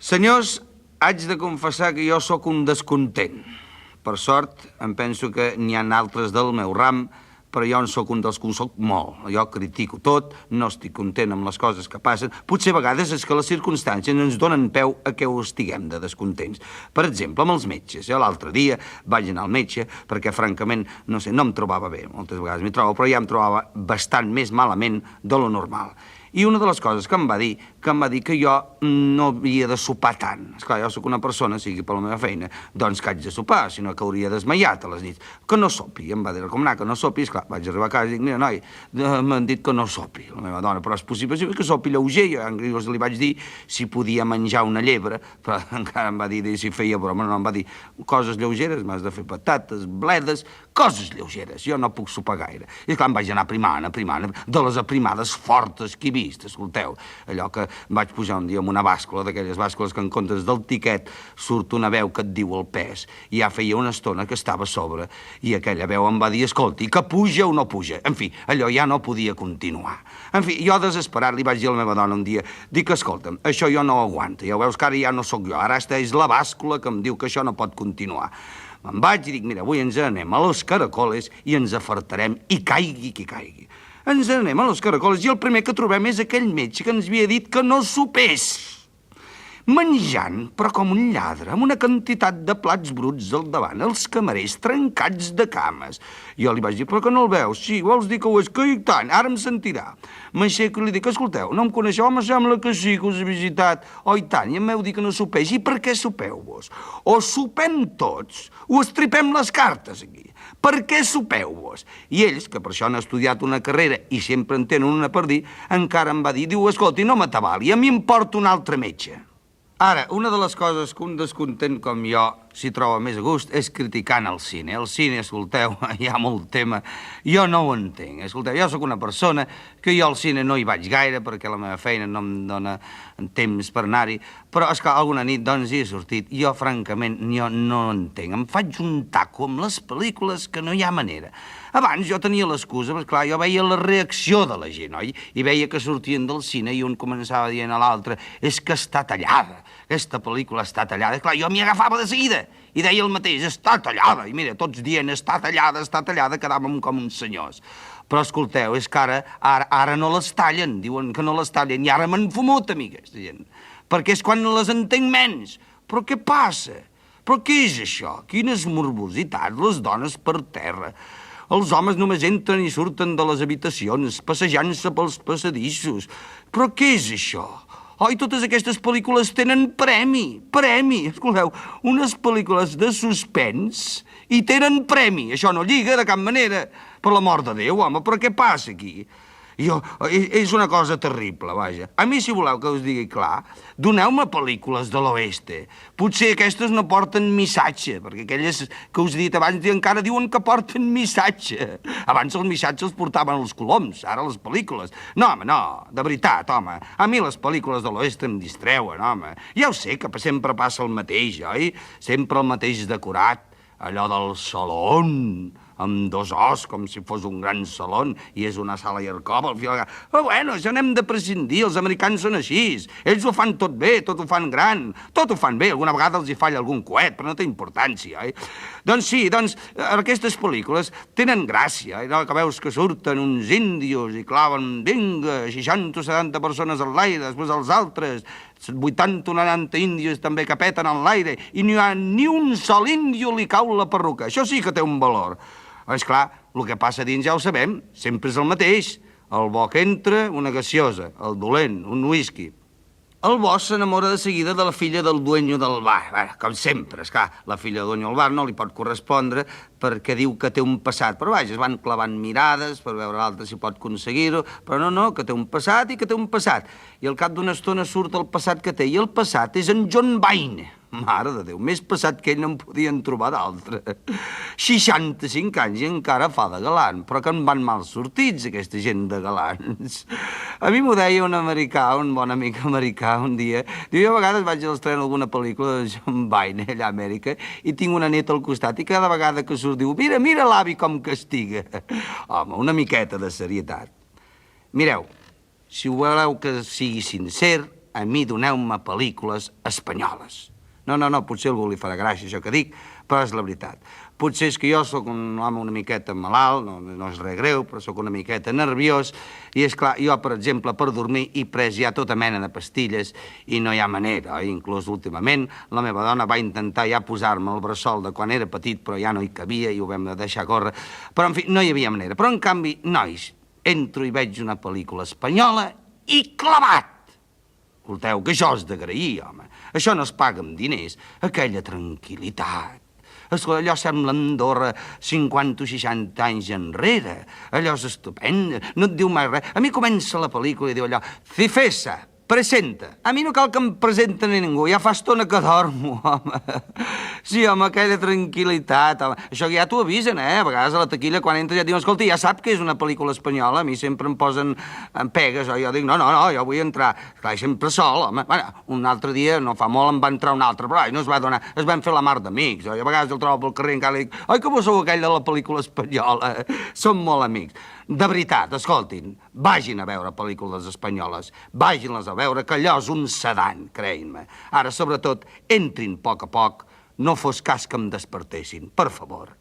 Senyors, haig de confessar que jo sóc un descontent. Per sort, em penso que n'hi ha altres del meu ram, però jo en sóc un dels que ho sóc molt. Jo critico tot, no estic content amb les coses que passen. Potser a vegades és que les circumstàncies ens donen peu a que ho estiguem de descontents. Per exemple, amb els metges. Jo l'altre dia vaig anar al metge perquè, francament, no sé, no em trobava bé. Moltes vegades m'hi trobo, però ja em trobava bastant més malament de lo normal. I una de les coses que em va dir que jo no havia de sopar tant. Esclar, jo sóc una persona, sigui per la meva feina, doncs que haig de sopar, sinó que hauria desmaiat a les nits. Que no sopi, em va dir recomanar que no sopi. Esclar, vaig arribar a casa i dic, mira, noi, m'han dit que no sopi. La meva dona, però és possible que sopi lleuger. Jo li vaig dir si podia menjar una llebre, però encara em va dir si feia broma, no, em va dir coses lleugeres, m'has de fer patates, bledes, coses lleugeres. Jo no puc sopar gaire. I esclar, em vaig anar aprimant, de les aprimades fortes que he vist, escolteu. Allò que vaig pujar un dia amb una bàscula, d'aquelles bàscules que en comptes del tiquet surt una veu que et diu el pes. I ja feia una estona que estava a sobre i aquella veu em va dir, escolti, que puja o no puja. En fi, allò ja no podia continuar. En fi, jo desesperat li vaig dir a la meva dona un dia, dic, escolta'm, això jo no ho aguanto. Ja ho veus que ara ja no sóc jo, ara és la bàscula que em diu que això no pot continuar. Me'n vaig i dic, mira, avui ens anem a los Caracoles i ens afartarem i caigui qui caigui. Ens anem a los Caracoles i el primer que trobem és aquell metge que ens havia dit que no sopés. Menjant, però com un lladre, amb una quantitat de plats bruts al davant, els camarers trencats de cames. Jo li vaig dir, però que no el veus? Sí, vols dir que ho és? Que i tant, ara em sentirà. M'aixeco i li dic, escolteu, no em coneixeu? Home, sembla que sí, que us he visitat. Oh, i tant, i em vau dir que no sopeix. I per què sopeu vos? O sopem tots, o estripem les cartes aquí. Per què sopeu-vos? I ells, que per això han estudiat una carrera i sempre en tenen una per dir, encara em va dir, diu, escolti, no m'atabali, a mi em porta un altre metge. Ara, una de les coses que un descontent com jo s'hi troba més a gust és criticant el cine. El cine, escolteu, hi ha molt tema. Jo no ho entenc. Escolteu, jo sóc una persona que jo al cine no hi vaig gaire perquè la meva feina no em dona temps per anar-hi, però és que alguna nit, doncs, hi he sortit. Jo, francament, jo no entenc. Em faig un taco amb les pel·lícules que no hi ha manera. Abans jo tenia l'excusa, perquè clar, jo veia la reacció de la gent, oi? I veia que sortien del cine i un començava dient a l'altre, és que està tallada, aquesta pel·lícula està tallada. Clar, jo m'hi agafava de seguida i deia el mateix, està tallada. I mira, tots dient, està tallada, quedàvem com uns senyors. Però escolteu, és que ara no les tallen, diuen que no les tallen, i ara m'han fumut, a mi, aquesta gent. Perquè és quan les entenc menys. Però què passa? Però què és això? Quines morbositats, les dones per terra. Els homes només entren i surten de les habitacions, passejant-se pels passadissos. Però què és això? Oi, totes aquestes pel·lícules tenen premi, premi. Escolteu, unes pel·lícules de suspens i tenen premi. Això no lliga de cap manera. Per l'amor de Déu, home, però què passa aquí? És una cosa terrible, vaja. A mi, si voleu que us digui clar, doneu-me pel·lícules de l'oeste. Potser aquestes no porten missatge, perquè aquelles que us he dit abans encara diuen que porten missatge. Abans els missatges els portaven els coloms, ara les pel·lícules. No, home, no, de veritat, home. A mi les pel·lícules de l'oeste em distreuen, home. Ja ho sé que sempre passa el mateix, oi? Sempre el mateix decorat, allò del salón, amb dos os, com si fos un gran saló, i és una sala i arcova al final. Però bueno, això n'hem de prescindir, els americans són així. Ells ho fan tot bé, tot ho fan gran, tot ho fan bé. Alguna vegada els hi falla algun coet, però no té importància, oi? Doncs sí, aquestes pel·lícules tenen gràcia, que veus que surten uns índios i claven, vinga, 60 o 70 persones en l'aire, després els altres, 80 o 90 índios també que peten en l'aire, i no hi ha ni un sol índio li cau la perruca. Això sí que té un valor. Esclar, el que passa dins ja ho sabem, sempre és el mateix. El bo que entra, una gaseosa, el dolent, un whisky. El bo s'enamora de seguida de la filla del dueño del bar. Com sempre, esclar, la filla del dueño del bar no li pot correspondre perquè diu que té un passat. Però vaja, es van clavant mirades per veure l'altre si pot aconseguir-ho, però no, que té un passat i que té un passat. I al cap d'una estona surt el passat que té, i el passat és en John Wayne. Mare de Déu, més passat que ell no en podien trobar d'altre. 65 anys i encara fa de galant, però que en van mal sortits, aquesta gent de galants. A mi m'ho deia un americà, un bon amic americà, un dia. Diu, jo a vegades vaig a l'estrena alguna pel·lícula de John Wayne, allà a Amèrica, i tinc una neta al costat, i cada vegada que surt diu, mira l'avi com castiga. Home, una miqueta de serietat. Mireu, si voleu que sigui sincer, a mi doneu-me pel·lícules espanyoles. No, potser algú li farà gràcia això que dic, però és la veritat. Potser és que jo sóc un home una miqueta malalt, no és res greu, però sóc una miqueta nerviós, i és clar, jo, per exemple, per dormir he pres ja tota mena de pastilles i no hi ha manera, inclús últimament la meva dona va intentar ja posar-me el bressol de quan era petit, però ja no hi cabia i ho vam deixar córrer, però en fi, no hi havia manera. Però en canvi, nois, entro i veig una pel·lícula espanyola i clavat! Escolteu, que això és d'agrair, home. Això no es paga amb diners. Aquella tranquil·litat. Escolta, allò sembla Andorra 50 o 60 anys enrere. Allò és estupend. No et diu mai res. A mi comença la pel·lícula i diu allò, Cifesa, presenta. A mi no cal que em presenten a ningú. Ja fa estona que dormo, home. Sí, home, aquella tranquil·litat, home. Això ja t'ho avisen, A vegades a la taquilla, quan entres, ja et diuen, escolta, ja sap que és una pel·lícula espanyola. A mi sempre em posen pegues. Jo dic, no, jo vull entrar. Clar, sempre sol, home. Bueno, un altre dia, no fa molt, em va entrar un altre, però no es va donar. Es van fer la mar d'amics. I a vegades el trobo pel carrer i encara li dic, oi que vos sou aquell de la pel·lícula espanyola? Som molt amics. De veritat, escoltin, vagin a veure pel·lícules espanyoles, vagin-les a veure, que allò és un sedant, creguin-me. Ara, sobretot, entrin a poc, no fos cas que em despertessin, per favor.